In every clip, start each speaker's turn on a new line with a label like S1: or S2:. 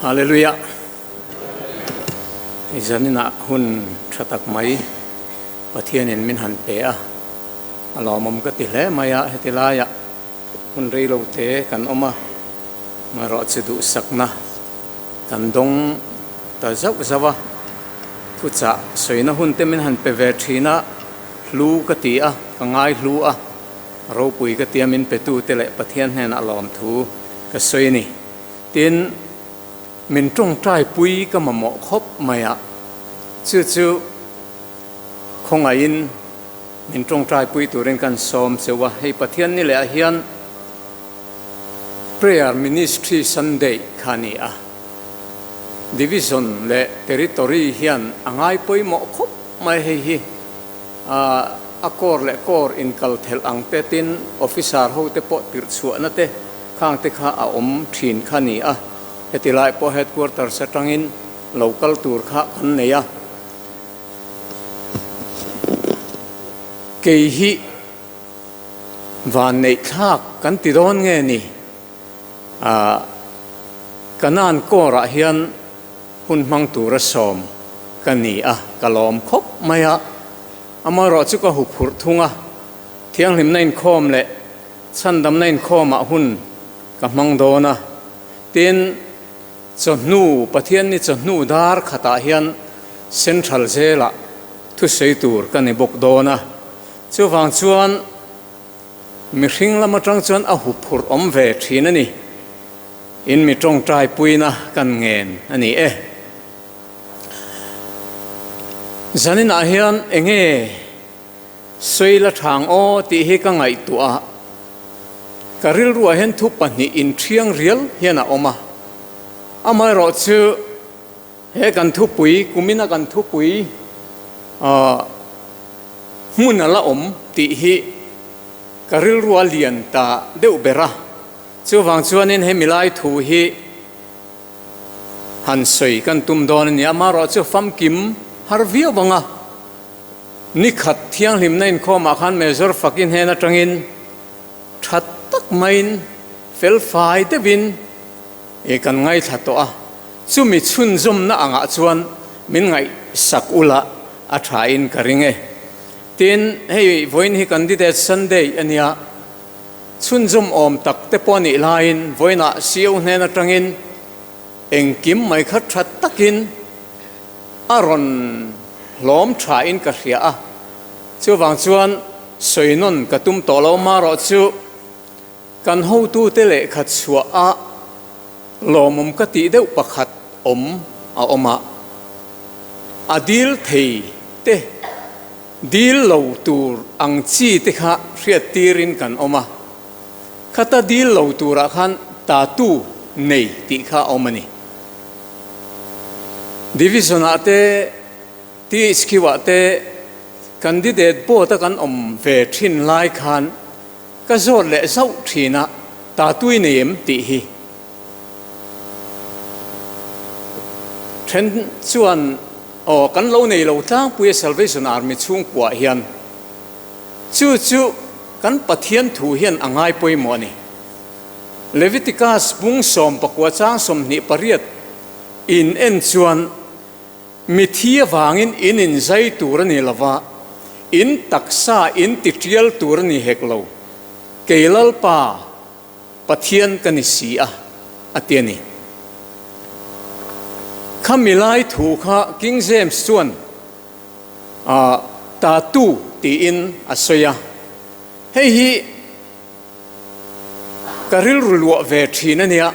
S1: Hallelujah. Izanina hun thatak mai pathianin min han pe a alomom ka ti hle maya hetilaya hun rei lo te kan oma maro chidu sakna kan dong ta zau zawa thucha soina hun te min han pe ve thina lu ka ti a ka ngai lu a ro pui ka ti min pe tu te le pathian hen alom thu ka soini tin mình trong trai pui cái mà mỏ khóc mày ạ chưa không ai in mình trong trai pui tụi mình cần xóm sẽ qua hay bắt hiện như lẽ hiện prayer ministry Sunday khani à division lệ territory hiện angai pui mỏ khóc mày hay hi akor lệ kor in kalthel ang te tin officer ho te pot pirchua na te khang te kha a thin khani à hetilai po headquarters satangin local tour kha kan neya ke hi Vanlalhuma kan ti don nge ni kanan ko ra hian hun mang tur som kan ni kalom khop maya amaro chu ka hu phur thunga thiang lim nain khom le Chhandamna Inkhawm hun ka mang dona tin Chhandamna pathian ni Chhandamna dar khata hian central zela thu sei tur kan ni bok dona chu wang chuan mi hring lama tang chuan a hu phur om ve thin ani in mi tong trai puina kan ngen ani zanin a hian enge soila thang o ti hi ka ngai tua karil ruwa hen thu pani in thiang rial hiana oma amai ro chu he kan Thupui kumina kan Thupui Hmun la ti hi karil ruwa lian ta deu bera chu wang chuanin he milai thu hi han soi kan tum don ni amaro chu fam kim har via banga ni khat thiang lim na Inkhawm khan mezor fakin hena tangin that tak main fel fai te bin e kan ngai thato chu mi chun zum na anga chuan min ngai sak ula a tha in karinge tin hei voin hi candidate Sunday ania chun zum om tak te poni line voina siu hne na tangin engkim mai khat that takin aron lom tha in ka hria chu wang chuan soinon katum tolo ma ro chu kan ho tu te le khat chua lomum ka ti deuh pakhat oma adil thei te dil lo tur ang chi te kha hriat tirin kan oma khata dil lo tura khan ta tu nei ti kha omani division ate ti skiwa te candidate bo ta kan ve thin lai khan ka zor le zau thina ta tui neem ti hi Chen chuan kan lo nei lo Lalsangpuii Salvation Army chung kwa hian chu kan pathian thu hian angai poimo ni Leviticus bung som pakwa chang som ni pariat in en chuan mithia wangin in zai tur ni lawa in taksa in titrial tur ni heklo keilal pa pathian kanisi atiani Kamilai thu kha King James chuan ta tu ti in asoya hei hi karil rulwa ve thina nia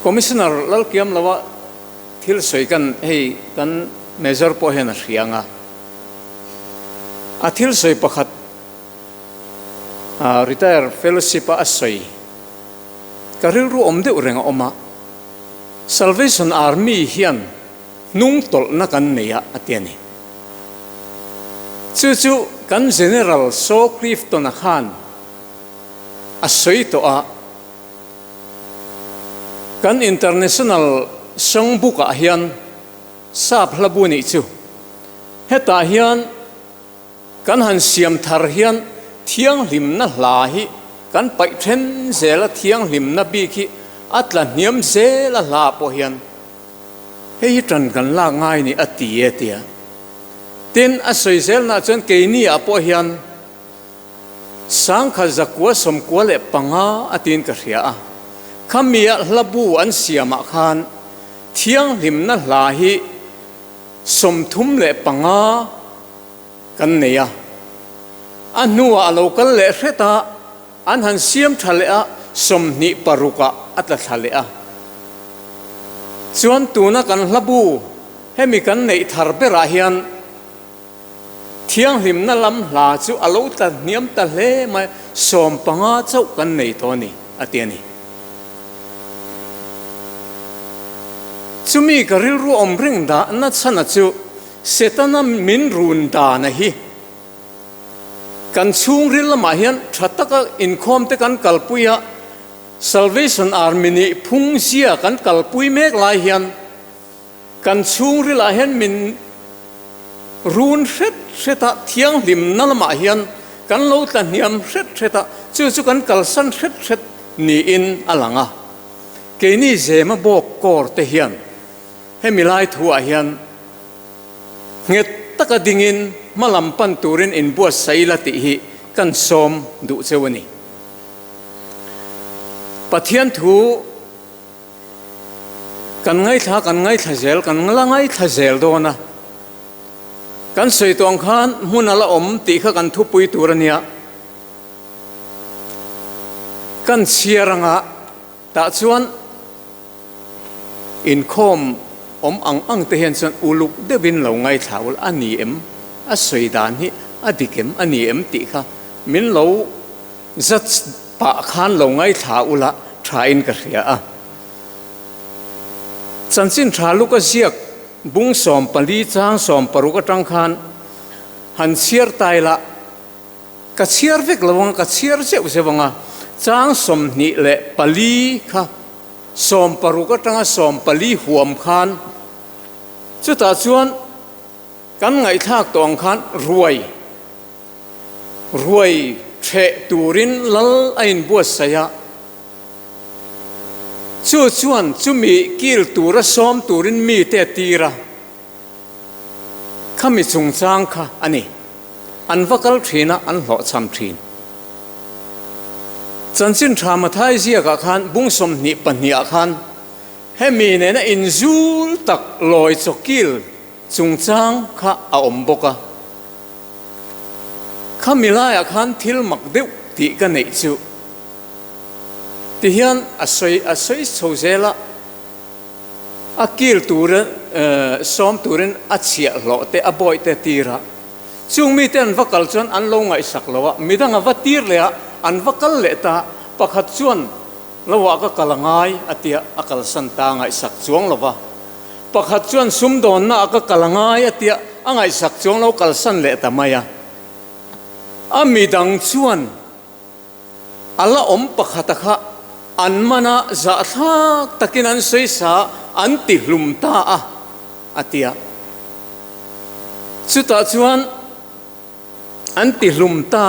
S1: commissioner lalkiam lawa thil soi kan hei kan measure po hen rianga a thil soi pakhat retire fellowship asoi karil ru omde urenga oma Salvation Army hian nung tol na kan neya atiani chu kan general so Clifton khan asoi to kan international songbook hian sap hlabuni chu heta hian kan han siam thar hian thiang lim na hla hi kan pai then zela thiang lim na bi khi อัตละเนียมเซละลาปอยันเฮ้ยจันกันละง่ายนี่อติเอเตียเต็นอสวยเซลน่าจนเกนี่อปอยันสังขจักวสมกวเลปังอาอตินกระเรียขมีละบูอันเสียมาคานเที่ยงหิมนั่นลาหิสมทุมเลปังอากันเนียอันนัวเรากันเลเรตาอันหันเสียมทะเลสมนิปรุกะอัตทะเลส่วนตัวนักันละบูให้มีกันในทาร์เบราฮิอันเที่ยงหิมนั่นลำลาจูอาลูตัดเนียมตะเลมาสมปังอาเจ้ากันในตัวนี้อเตียนี่จูมีกริลรูอมริงดานัดสนัดจูเสตนามินรูนดานะฮีกันช่วงริลมาเฮียนชัดตะก็อินคอมเตกันกัลปุยะ Salvation Army นี่พุ่งเสียกันกัลปุยเมกลายเฮียนกันช่วงริลาเฮียนมินรูนเสตเที่ยงลิมนั่นมาเฮียนกันโลตันเฮียมเสตจู่กันกัลสันเสตนี่อินอลังะเกนี่เจมาบอกกอร์เตเฮียนให้มีลายทัวเฮียนเงตะกดิ่งินมาลำปันตูรินอินบัวไซลติหิกันสมดุเจวนีปะเทียนทูกันไงท่ากันไงท่าเซลกันละไงท่าเซลโดนะกันสวยตองขานมุนละอมติขกันทุปุยตูรเนียกันเชียรังะตาชวนอินคอมอังเทียนส่วนอุลุกเดวินเหล่าไงถาวอันนี้อัสวยดานนี้อดีเข็มอันนี้ติค่ะมินเหล่าจัดปะขานเหล่าไงถาวละทรายอินกระเรียจันสินทราลูกก็เสียกบุ้งสอมปลีจางสอมปรุกจังขานหันเชียร์ตายละกัเชียร์วิกละวังกัเชียร์เจ้าเสวังจางสมนิเละปลีค่ะสอมปรุกจังสอมปลีห่วมขานจุดตาชวนกันไงทากตองขานรวยเชตูรินลลไอินบัวสยะชวนมีกิลตูระสอมตูรินมีเตตีระข้ามีจงจางค่ะอันนี้อันวักลทีนะอันหล่อชำทีนจันสินทรามาไทยเสียกับขันบุ้งสมนิปัญญาขันให้มีเนี่ยนะอินจูลตักลอยจกิลจงจางค่ะอาอมบกะข้ามีลายขันทิลมักเดียวตีกันในจูที่เห็นอาศัยโซเซละอากิลตูรสอมตูรินอาเชียหล่อแต่อบอยแต่ตีระจุงมีแต่อันวักลจวนอันลงไงสักละวะมีดังวัดตีร์เลยอันวักลเลตาปักหัดจวนละวะก็กำลังไงอาทิตย์อักลสันตาไงสักจวงละวะปักหัดจวนซุ่มโดนน่ะก็กำลังไงอาทิตย์ไงสักจวงเรากลสันเลตามายามีดังจวนอัลละอมปักหัดตะอันมานะจะทักตะกินันสวยสาอันติลุมตาอาทิตย์สุดท้ายจวนอันติลุมตา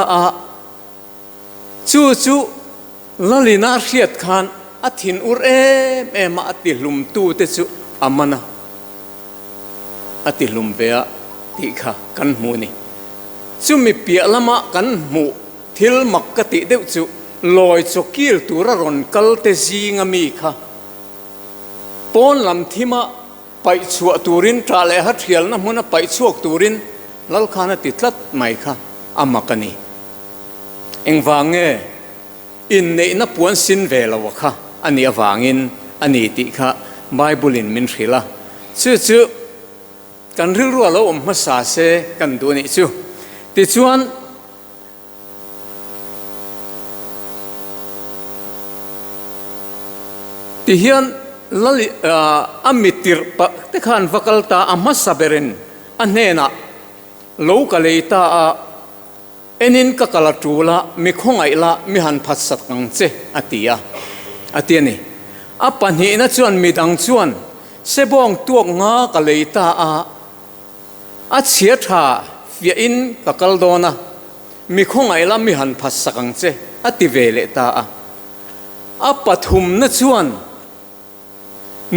S1: จู่ละลินาเชียดขันอัฐินอุรมาอัติลุมตูเตจู่อามานะอัติลุมเบียติค่ะกันหมูนี่จู่มีเปียละมากันหมูทิลมักกติเดวจู่ลอยจกิลตูระรอนกัลเตซีงามีค่ะปอนลำที่มาไปชัวตูรินตราเลหัดเทียลนะมันไปชัวตูรินลัลคานะติดลัดไม่ค่ะอามากันนี่เอ็งวางเงอินเนนับปวนสินเวลวะค่ะอันนี้วางอินอันนี้ติค่ะไบเบิลินมินชิละจู่กันเรื่องรัวแล้วมาสาเซกันดูนี่จู่ติจวนที่เห็นลลิอามิติร์ปะที่ขันฟักลตาอามัสซาเบรินอันเนน่ะโลกาเลตาเอ็นินกักลตูละมีคงไอละมีหันพัดสัตกังเจอติยนี่อาปัญหาจวนมีดังจวนเสบองตัวงากาเลตาอาเชียธาฟิอินกักลโดนะมีคงไอละมีหันพัดสัตกังเจอติเวเลตาอาปฐุมนจวน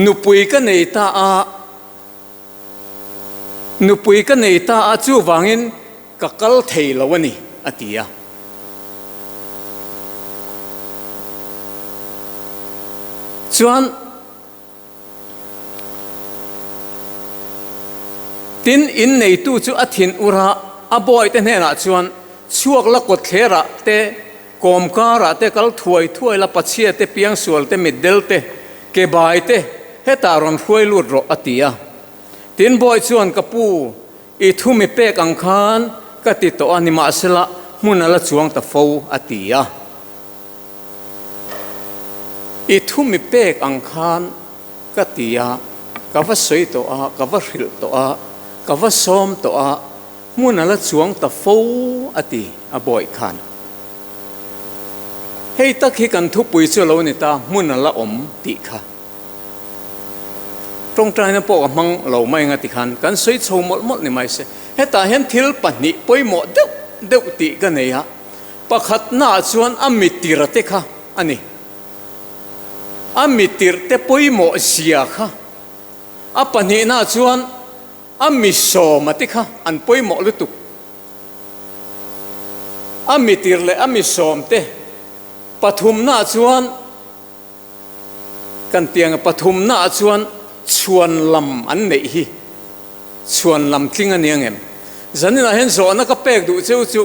S1: nupui ka nei ta a chu wangin ka kal thei lo ani atia chuan tin in nei tu chu athin ura aboi te hena chuan chuak la kot thera te kom kara te kal thuai la pachia te piang sual te middel te ke bai te heta ron khuai lut ro atia tin boi chuan kapu I thumi pek ang khan ka ti to anima sela Hmun ala chuang ta fo atia I thumi pek ang khan ka tia ka va soi to a ka va hril to a ka va som to a Hmun ala chuang ta fo ati a boi khan hei tak hi kan Thupui chu lo ni ta Hmun ala om ti kha trong trai na po mang lo mai nga ti khan kan soi chho mol ni mai se heta hen thil pani poimo deuh ti ka nei ha pakhat na chuan amitir te kha ani amitir te poimo sia kha apani na chuan amisom ati kha an poimo lutuk amitir le amisom te pathum na chuan kan tiang pathum na chuan chuan lam an nei hi chuan lam tling ani angem zanina hen zo na ka pek du cheu chu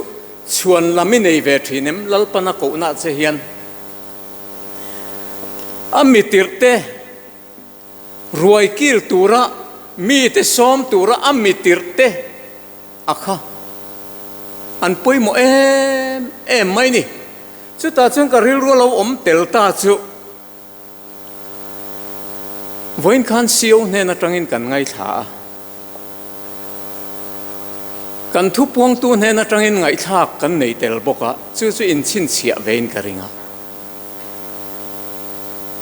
S1: chuan lami nei ve thinem lalpana ko na che hian amitirte ruai kil tura mi te som tura amitirte akha an poimo em mai ni chu ta chung ka ril ro lo om tel ta chu voin khan siêu nên là trăng in cần ngay thả cần thu buông tu nên là trăng in ngay thả cần nei tel boka chu in chin chia vein ka ringa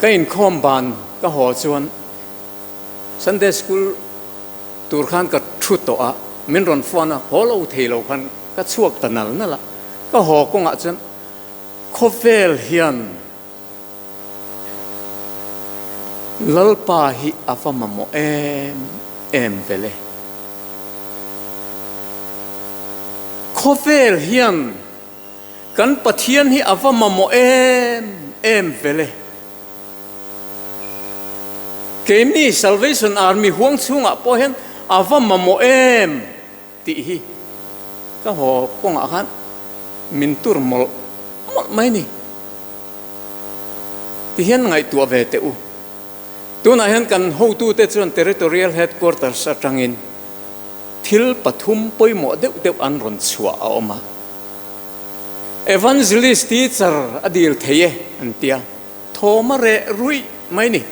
S1: cái Inkhawm ban cái họ chuan Sunday school tur khan ka thu to a min ron phone a holo thelo khan ka chuak tanal na la cái họ ko nga chuan khovel hian lalpa hi afamamo em vele khovel hian kan pathian hi afamamo em vele kemi Salvation Army huang chunga po hen afamamo em ti hi ka ho kong akan min tur mol mai ni ti hian ngai tu ve te u tuna hen kan ho tu te chuan territorial headquarters atangin thil pathum poimo deuh an ron chua a oma evangelist teacher adil theye antia thoma re rui mai ni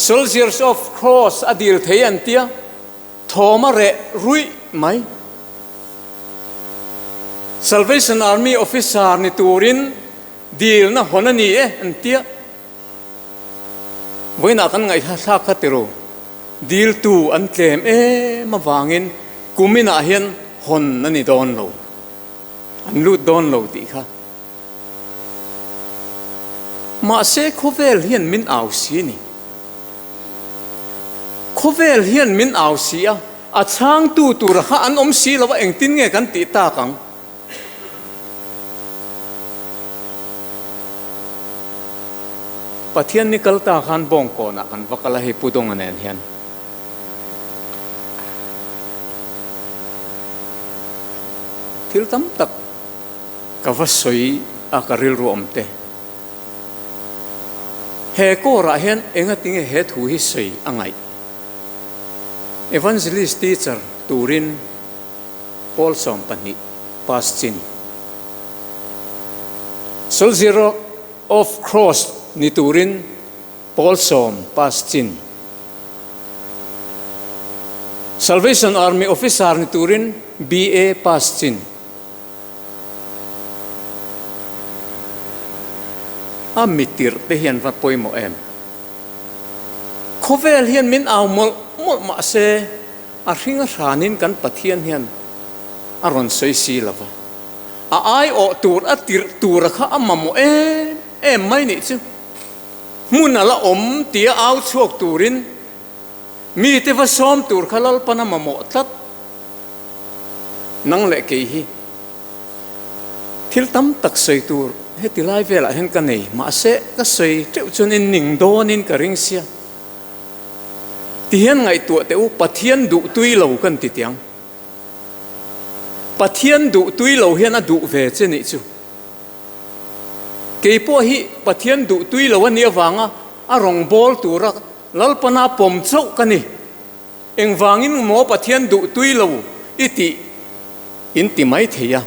S1: soldiers of cross adil theye antia thoma re rui mai Salvation Army officer ni turin deal na honani antia với nãy kan ngaihthlak khatero deal tu an tlem mawangin kumina hian hon ani don lo an lut don lo ti kha ma se khovel hian min au si ni khovel hian min au si a chang tu ra kha an om si lo eng tin nge kan ti ta kang pathian ni kalta khan bong ko na kan vakala hi pudong anen hian thil tam tak ka vasoi a karil ro omte he ko ra hian enga tinge he thu hi sei angai evangelist teacher turin Paul Sompani pastin soldier of cross ni turin Paul Som pastin Salvation Army officer ni turin BA pastin amitir te hian va poimo em khovel hian min aw mol ma se a ringa ranin kan pathian hian aron soi si lava a ai o tur a tir tur kha amamo em mai ni chu Hmun ala om tia au chuak turin mi te va som tur khalal pana mamo tlat nang le ke hi thil tam tak sei tur he tilai vela hen ka nei ma se ka sei treu chun in ning don in ka ring sia ti hian ngai tu te u pathian du tui lo kan ti tiang pathian du tui lo hian a du ve che ni chu ke po hi pathian du tui lo ania wanga a rong bol tura lalpana pom chau kani eng wangin mo pathian du tui lo iti in ti mai theya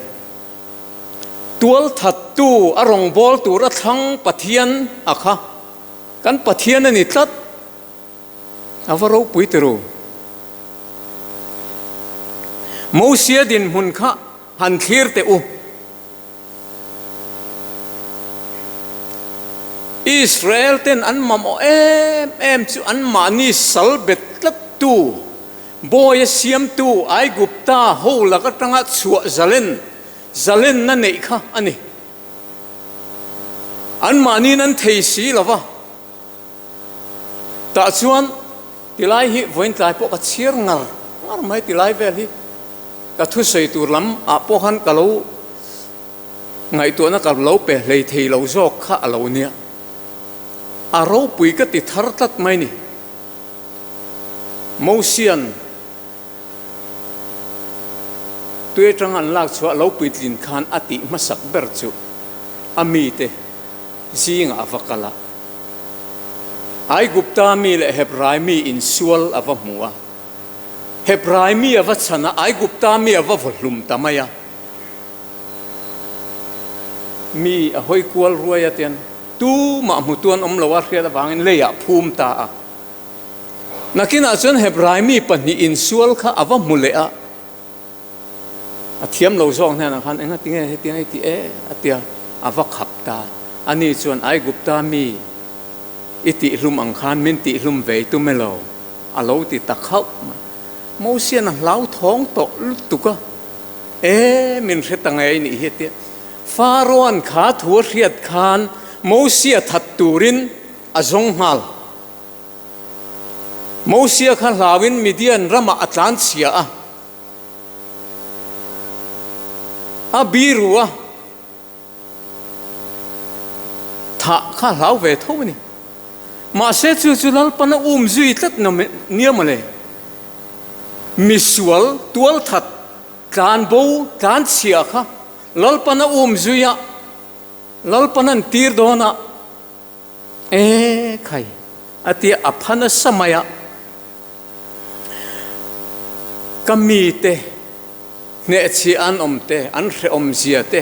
S1: tual that tu a rong bol tura thang pathian akha kan pathian ani tlat avaro puitero mosia din hun kha han thir te u Israel ten an mamo em chu an mani salbet tlat tu boy siam tu ai gupta ho la ka tanga chua zalen na nei kha ani an mani nan thei si lawa ta chuan tilai hi voin tlai po ka chir ngar mai tilai vel hi ka thu sei tur lam a po han ka lo ngai tu na ka lo pe lei thei lo jok kha alo nia a ro pui ka ti thar tat mai ni mosian tuê trăng an lak chua lo pui tlin khan ati masak ber chu ami te zinga avakala ai gupta mi le hebrai mi in sual ava muwa hebrai mi ava chana ai gupta mi ava volum tamaya mi a hoi kual ruaya ten tu ma mutuan om lawar khia da wangin leya phum ta a nakina chon hebrai mi pani in sual kha ava mulea a thiam lo zong na khan enga tinge tinge ti e atia ava khap ta ani chon ai gupta mi iti lum ang khan min ti lum ve tu melo alo ti takhau mo sian a lau thong to lutuka e min retangai ni hete faron kha thur riat khan mo sia that turin azong hal mo sia khan lawin midian rama atlan sia a birua tha kha law ve thoni ma se chu chu lal pana zui tlat na niamale misual tual that kan bo kan sia kha lal pana zuya lal panan tir dona e khai atia aphana samaya kamite ne chi an omte an re om zia te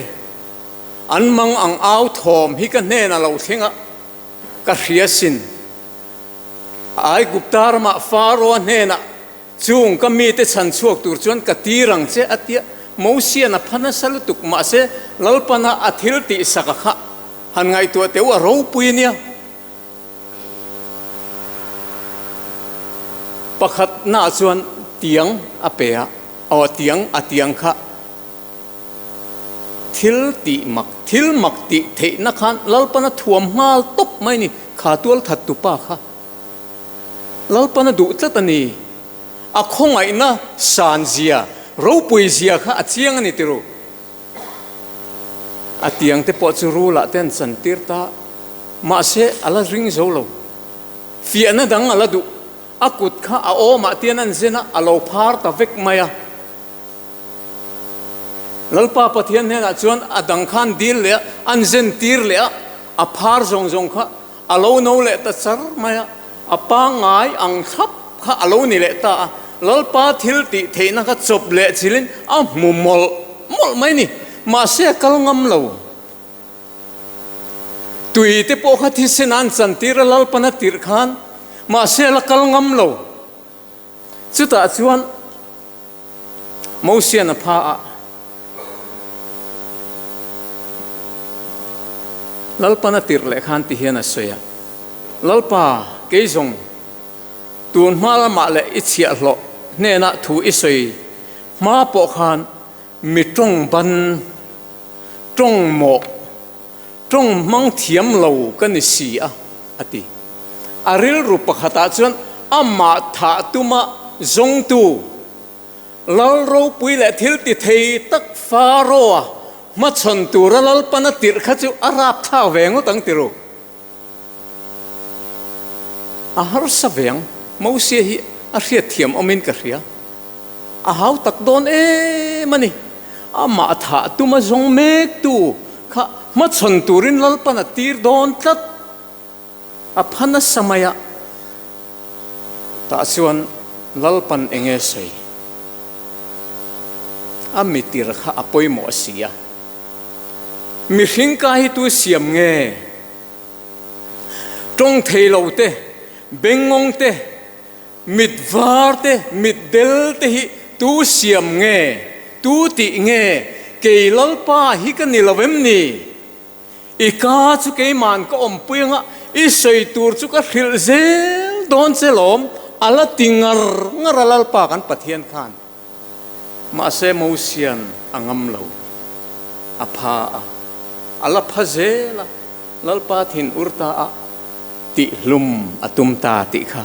S1: an mang ang au thom hi ka ne na lo thinga ka riasin ai guptar ma faro ne na chung kamite chan chuak tur chuan ka tirang che atia mosia na phana salutuk ma se lalpana athil ti sakakha han ngai tu te wa ro puinia pakhat na chuan tiang apea aw tiang kha thil mak ti the na khan lalpana thuam mal top mai ni kha tual that tu pa kha lalpana du tlatani a khongai na san zia ro pui zia kha achiang ani tiru atiang te po chu ru la ten san tirta ma se ala ring zo lo fiana dang ala du akut kha a o ma tian an zena alo phar ta vek maya lalpa pathian ne na chuan adang khan dil le an zen tir le a phar zong kha alo no le ta char maya apa ngai ang thap kha alo ni le ta lalpa thil ti theina ka chop le chilin a mumol mol mai ni ma se kal ngam lo tui te po kha thi senan chan tir lalpana tir khan ma se la kal ngam lo chuta chuan mosia na pha a lalpana tir le khan ti hian a soya lalpa keizong tun mala ma le ichia lo ne na thu isoi ma po khan mi trong ban trong mo trong mang thiam lo kan si a ati ริลรูปขตาจวนอามาถาตุมาจงตูลลรูปุยและทิลติเทตักฟาโรมาชนตูระลลปนติรขจูอาราบท่าเวงตั้งติรุอาหารสเวงมูเสียฮีอาเรียเทียมอมินกะเรียอาหาวตักโดนมันนี่อามาถาตุมาจงเมกตูข้ามาชนตูรินลลปนติรโดนตัดอภันสมัยตาส่วนลลปันเองใส่อามิติรข้าอภัยหมอเสียมีหิงกายตัวเสียมเงตรงเทโลเตเบงงเตมิดวาร์เตมิดเดลเตหิตัวเสียมเงตัวติเงเกยลลป้าฮิกันนิลเวมนีอีกาจุเกยมันก็อมปุยงะอีสวยตัวจุกะหิลเซลโดนเซลมอาลติงร์งร์ลลป้ากันปะเทียนขันมาเซมูเซียนอังมเลวอภาอาลพะเซลลลป้าทินอุรตาติลุมอตุมตาติค่ะ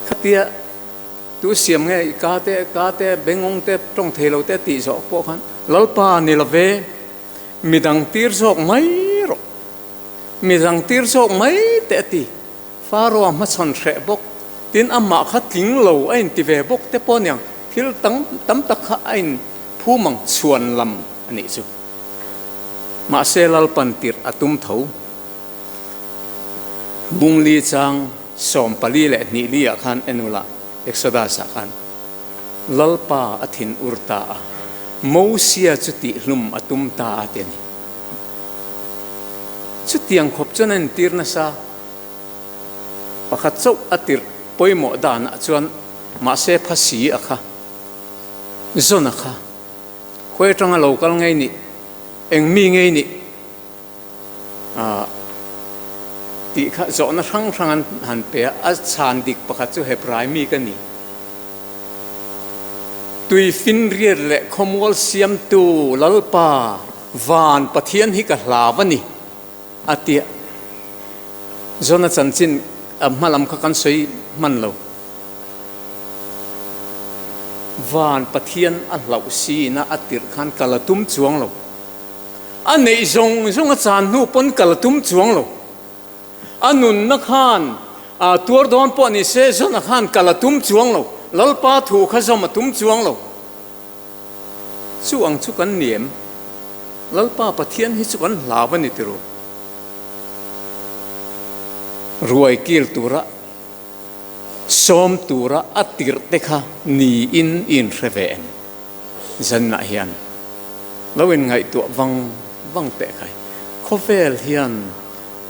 S1: ขัดเตียตัวเสียมไงกาเตเบงงเตตรงเทโลเตติจอกพวกขันลลป้านิลเวมีดังตีร์จอกไม่รอมีดังตีร์จอกไม่เตติฟาโรห์มาชนเสบกตินอามาขัดทิ้งโลไอ้ติเวบกเตปอนยังทิลตั้มตะขะไอ้ผู้มังชวนลำอันนี้จูมาเซลลปันติร์อตุมเถาบุงลีจังสอมปลีและนิลีอาคันเอนุลาเอกซดาสักันลลปาอธินอุรตามูเซียจุติลุมอตุมตาเตนีจุดยังขบจนนั้นตีร์นัสาปะขัดเจ้าอติร์ปอยหมอดานจวนมาเซภาษีอะค่ะจนอะค่ะคุยตรงเราก็ไงนี่เองมีไงนี่ติข้าจอนทั้งหันเปียอาชานดิกปะขัดเจ้าเฮปรายมีกันนี่ตุยฟินเรียเละคอมวอลเซียมตูลลปาวานปะเทียนฮิกะลาวันนี่อาเตียจนจันจินมาลำข้ากันสวยมันเราวานปะเทียนอันเหล่าสีนะอติรขันกะละตุ้มจวงเราอันไหนจงอาจารย์นูปนกะละตุ้มจวงเราอันนุนนักขันตัวดอนปอนิเซจนักขันกะละตุ้มจวงเราลลปาถูกข้าจมาตุ้มจวงเราสู้อังสุกันเนียมลลปาปะเทียนให้สุกันลาวันนิติรูรวยกิลตุระสมตุระอติรเตคะนีอินเรเวนจันนาเฮียนแล้วเป็นไงตัววังเตะใครโคเวลเฮียน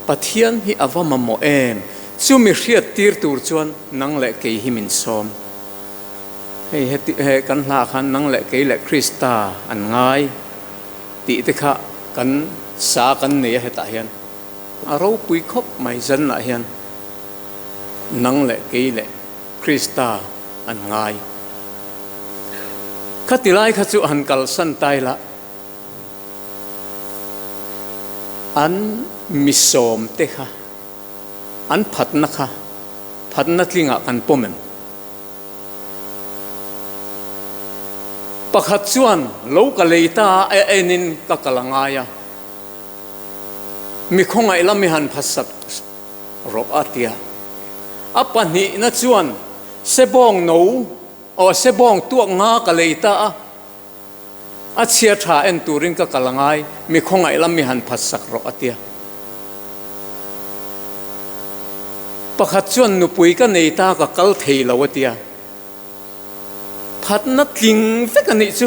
S1: ปะเทียนฮิอาวามาโมเอมซูมิเรียตีร์ตูร์จวนนังเละเกยฮิมินสมให้กันลาขันนังเละเกยเละคริสตาอันง่ายติเตคะกันสากันเนียเหตาเฮียนเราปุยคบไม่จันนาเฮียนนังเละเกยเละคริสตาอันง่ายขัดติไลขัดจุหันกัลสันไตละอันมิสอมเตคะอันพัดนะคะพัดนัดลิงะกันปมเมปะขัดจวนโลกะเลยตาเอนินกะกะลังไงมีคงไงละมีหันพัสดุรบอาเตียอัปปนินัดจวนเสบองหนูเสบองตัวงากะเลยตาอาเชียท่าเอ็นตูรินกะกะลังไงมีคงไงละมีหันพัสดุรบอาเตียปะขัดจวนนุปุยกันเนตากะกัลเทลาวเตียพัดนัดลิงเฟกันนี่จู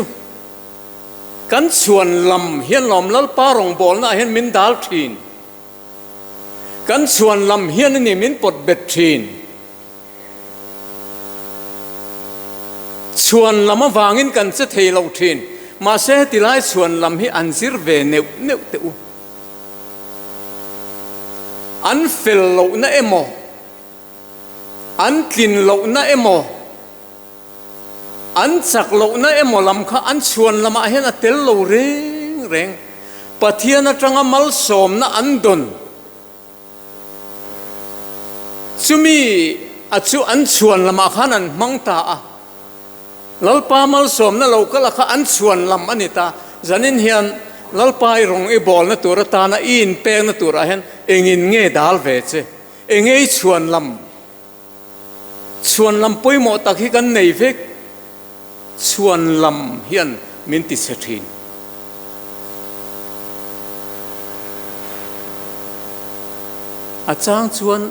S1: กันชวนลำเฮียนลมลลปารองบอลน่ะเห็นมินดาลทีนกันชวนลำเฮียนนี่มินปดเบ็ดทีนชวนลำมาวางินกันจะเทลาวทีนมาเสติไลชวนลำให้อันซิรเวเนวเตอูอันเฟลลาวน่ะเอโมอันกินลาวน่ะเอโมอันจักโลน่ะเอโมลำข้าอันชวนลำมาเห็นเตลโลเร่งปะเทียนจังมัลสมน่ะอันดน chu mi chu an chuan lama khanan mangta a lalpa mal som na lokal kha an chuan lam anita zanin hian lalpai rong e bol na tur tana in pek na tur a hen engin nge dal ve che engei chuan lam poimo tak hi kan nei vek chuan lam hian min ti sethin achang chuan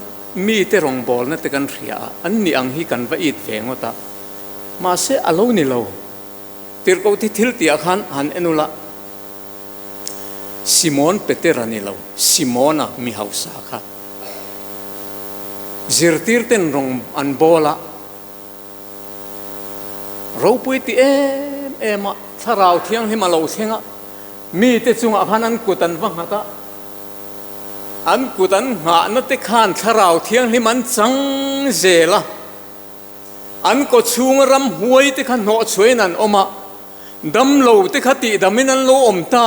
S1: mi te rong bol na te kan ria an ni ang hi kan va it ve ngota ma se alo ni lo tir ko ti thil ti akhan han enula Simon Peterani lo Simona mi hausa kha zirtir ten rong an bola ro pui ti em tharau thiang hi malo thenga mi te chunga khan an kutan wang ha ka an kutan nga na te khan tharau thiang hi man chang zela an ko chung ram huai te khan no chuinan oma dam lo te khati damin an lo om ta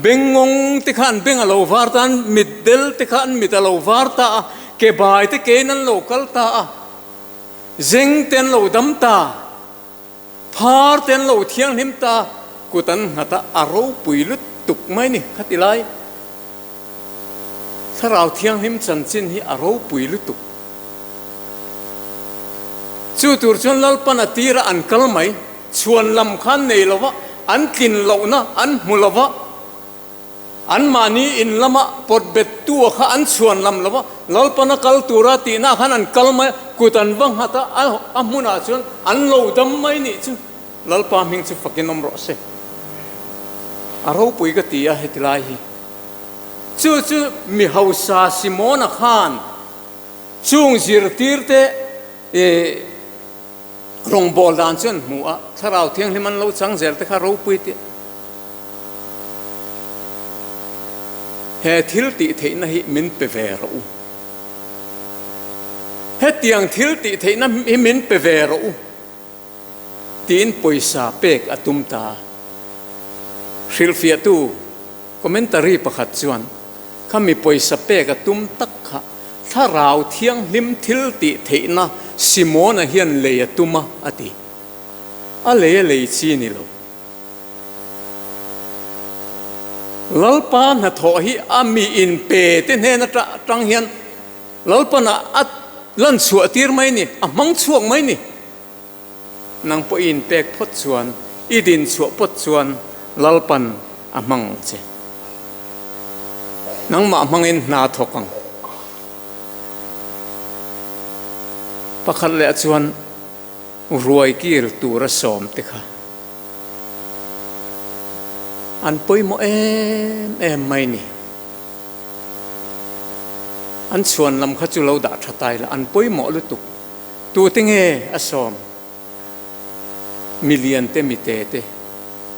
S1: bengong te khan benga lo vartan middel te khan mitalo varta ke bai te ke nan lo kalta zeng ten lo dam ta phar ten lo thiang him ta kutan ngata aro puilut tuk mai ni khatilai tharau thiang him chanchin hi aro puilut tuk chu tur chon lalpana tira an kalmai chuan lam khan nei lova an kin lo na an mulova an mani in lama pot bet tu kha an chuan lam lova lalpana kal tura ti na khan an kalmai kutan wang hata amuna chon an lo dam mai ni chu lalpa ming chu fakinom ro se aro pui ka ti a hetilai hi chu mi hausa Simona khan chung zir tirte rong bol dan chen mu a tharau thiang himan lo chang zel te kha ro pui ti he thil ti theina hi min pe ve ro he tiang thil ti theina hi min pe ve ro tin poisa pek atum ta silfia tu commentary pakhat chuan khami poisa pek atum tak kha tharau thiang lim thil ti theina Simona hian le atuma ati a le chi ni lo lalpa na tho hi ami in pe te ne na tang hian lalpa na at lan chua tir mai ni a mang chuak mai ni nang po in pek phot chuan i din chua pot chuan lalpan a mang che nang ma mangin na thokang pakhat le chuan ruai kir tura som te kha an poimo em mai ni an chuan lam kha chu lo da thatai la an poimo lu tuk tu tinge asom million te mi te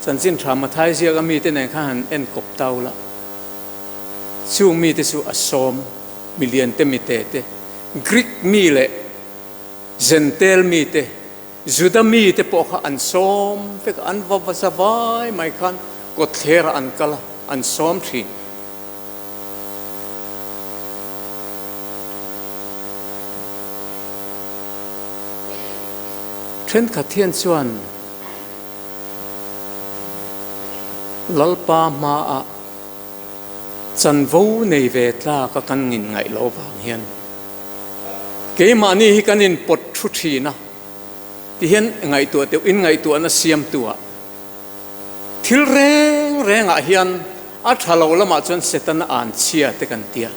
S1: chanchin thama thai sia ga mi te nei kha han en kop tau la chu mi te su asom million te mi te Greek mi le Zentel mi te Juda mi te po kha an som fek an va savai mai khan ko thera an kala an som thin then khathian chuan lalpa ma a chanvo nei ve tla ka kan ngin ngai lo wang hian ke mani hi kanin pot thu thina ti hian ngai tu te in ngai tu na siam tua thil reng a hian a thalo lama chon setan an chia te kan tia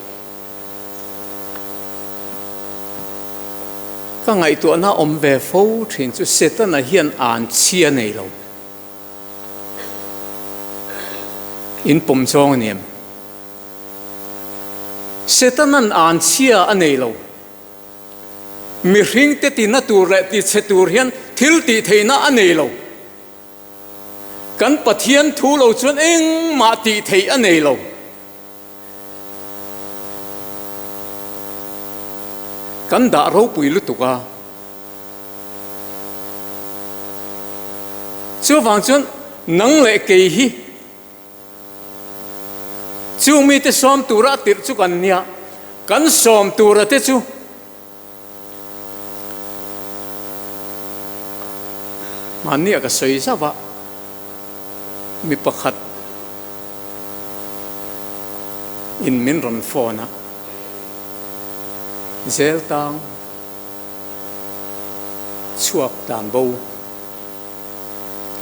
S1: ka ngai tu na om ve fo thin chu setan a hian an chia nei lo in pom chong niam setan an chia a nei lo mi ring te ti na tur le ti che tur hian thil ti theina a nei lo kan pathian thu lo chuan eng ma ti thei a nei lo kan da ro pui lu tuka chu wang chuan nang le ke hi chu mi te som tura tir chu kan nia kan som tura te chu mania ka soi sawa mi pakhat in min ron phone zel tang chuak dan bo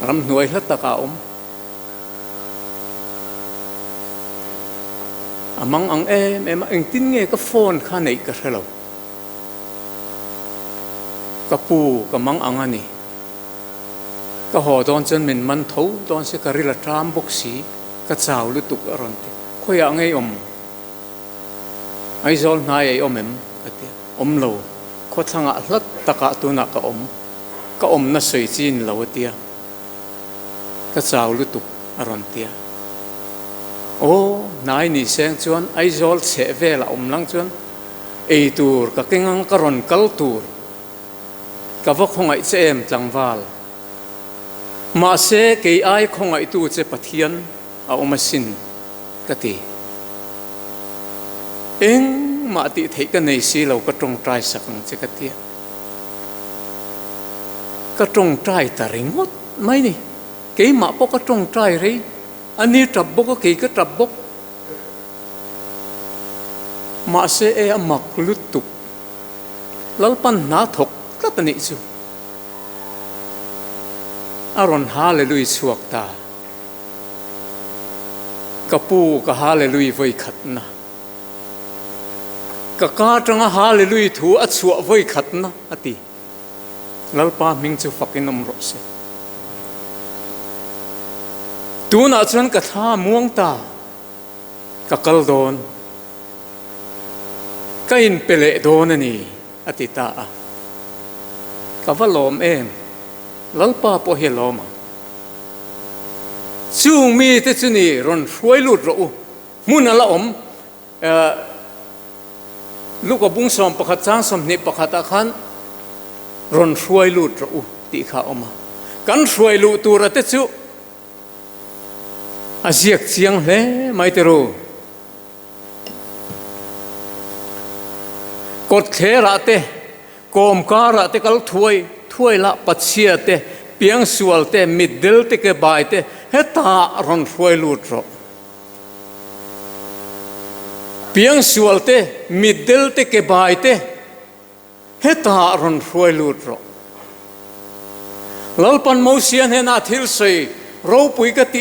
S1: ram hnuai hla taka among ang em ang tin nge ka phone kha nei ka hlo ka pu ka mang ang ani ka ho don chen min man tho don se ka rila tram bok si ka chaw lu tuk aron te khoya ngei ai zol nai ai em ka te lo kho thanga hlat taka tu na ka na soi chin lo tia ka chaw lu tuk aron tia nai ni seng chuan ai zol che vela lang chuan ei tur ka kengang ka ron kal tur ka vok khongai che em tlangwal ma se ke ai khongai tu che pathian a sin ka ti eng ma ti thei ka nei si lo ka tong trai sakang che ka ti ka tong trai ta ringot mai ni ke ma po ka tong trai rei ani trabok ka ke ka trabok ma se e amak lutuk lalpan na thok ka tani chu aron hallelujah suak ta kapu ka hallelujah voi khatna ka tanga hallelujah thu achua voi khatna ati lalpa ming chu fakin ro se tu na chuan ka tha muang ta ka kal don ka in pele don ani ati ta ka valom em lalpa po he loma chung mi te chuni ron hruai lut ro mun ala luka bung som pakhat chang som ni pakhat khan ron hruai lut ro ti kha kan hruai lu tur ate chu asiak chiang hle mai te ro kot khera te kom kara te kal thuai la pachia te piang sual te middle te ke bai te heta ron hruai lut ro piang sual te middle te ke bai te heta ron hruai lut ro lalpan mo sian hena thil sei ro pui ka ti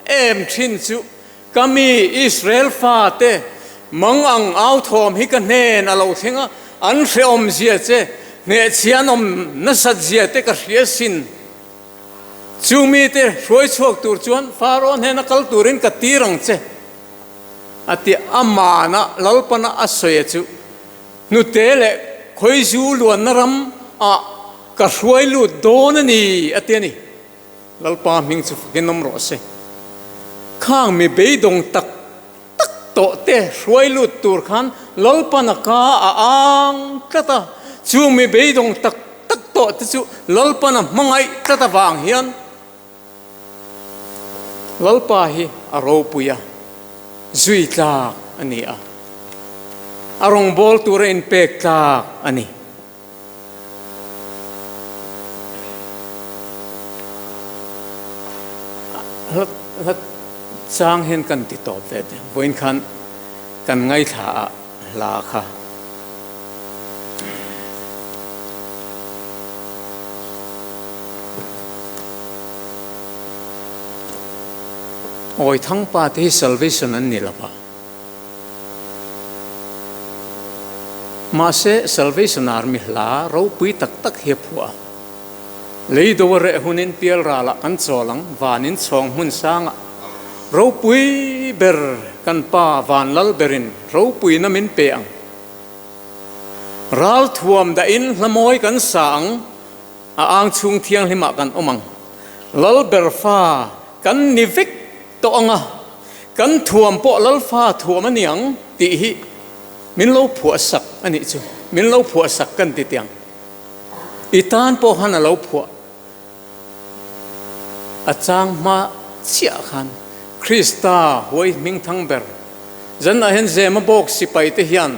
S1: em thin chu kami Israel fa te mang ang au thom hi ka hnen alo thinga an hreom zia che ne chianom na sat zia te ka hriasin chumi te hroi chuak tur chuan faron hena kal turin ka tirang che ati amana lalpana asoya chu nu tele khoi zu luan naram a ka hruai lu don ani ateni lalpa ming chu fakinom ro se khang mi beidong tak to te hruai lu tur khan lalpana ka ang kata chu mi beidong tak to te chu lalpana mangai tata wang hian lalpa hi aro puya zui tlak ani arong bol turin pek tlak ani hat chang hen kan ti top ve voin khan kan ngaithla la kha oi thang pa te salvation an ni la pa ma se salvation army la ro pui tak tak he phua leido re hunin pial ra la kan cholang wanin chong hun sanga ro pui ber kan pa vanlal berin ro pui na min pe ang ral thuam da in hlamoi kan sang ang chung thiang lima kan omang lal ber fa kan nivik to anga kan thuam po lal fa thuam aniang ti hi min lo phua sak ani chu min lo phua sak kan ti tiang itan po han lo phua achang ma chia khan Krista hoi ming thang ber zan a hen Zemabawk sipai te hian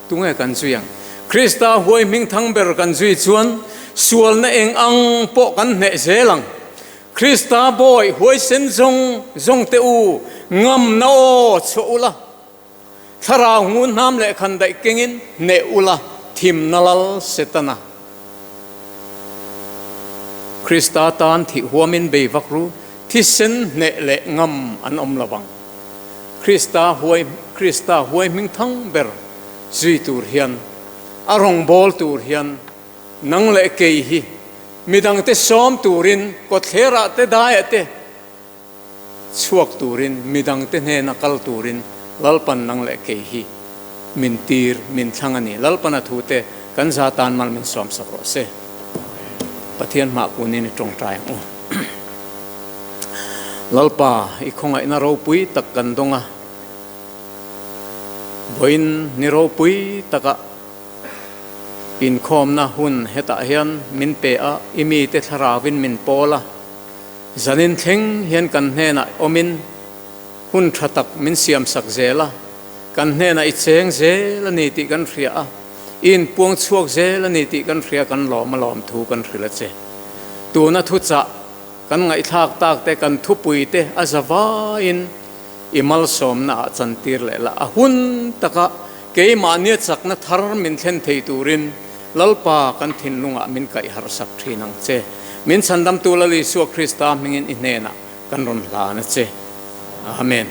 S1: tunga kan zuyang Krista hoi ming thang ber kan zui chuan ส่วนนั่นเองอังโปกันเนเซลังคริสตาบอยหวยเซนจงเตอูงำนาโอโชอุละทาราหูน้ำเละขันได้เก่งินเนอุละทิมนัลเซตนาคริสตาตานที่หัวมินเบยวักรู้ที่เซนเนเละงำอันอมละวังคริสตาหวยมิงทั้งเบอร์จุยตูร์เฮียนอารมณ์บอลตูร์เฮียนนังเละเกยฮีมีดังเตซ้อมตูรินกดเทระเตได้เตชวกตูรินมีดังเตเนนักลตูรินลัลปันนังเละเกยฮีมินตีร์มินทั้งอันนี้ลัลปันทูเตกันซาตานมัลมินซ้อมสักรอเซปะเทียนมากูนี่ในตรงใจลัลปาอีกคงไอ้นารปุยตักกันตรงอ่ะบอยนิรปุยตักอินคอมนะหุ่นเฮตาเฮียนมินเปอะอิมีเตทราวินมินโปละจันินเทงเฮียนกันเฮนะอมินหุ่นทัตักมินเสียมสักเจละกันเฮนะอิเชงเจละนิติกันเรียอินปวงชวกเจละนิติกันเรียกันหลอมมาหลอมถูกันเรียละเจตัวนัทุจะกันไงทากตากแต่กันทุปุยเตอาจวาอินอิมัลสมนะจันตีร์เลละหุ่นตะกะเกยมาเนียจักนัทารมินเทนเทตูรินลัลปากันทินลุงะมินไก่หารสักทีนังเจมินสันดำตัวลลิสัวคริสตามิงอินเนนะกันรุนลานะเจอาเมน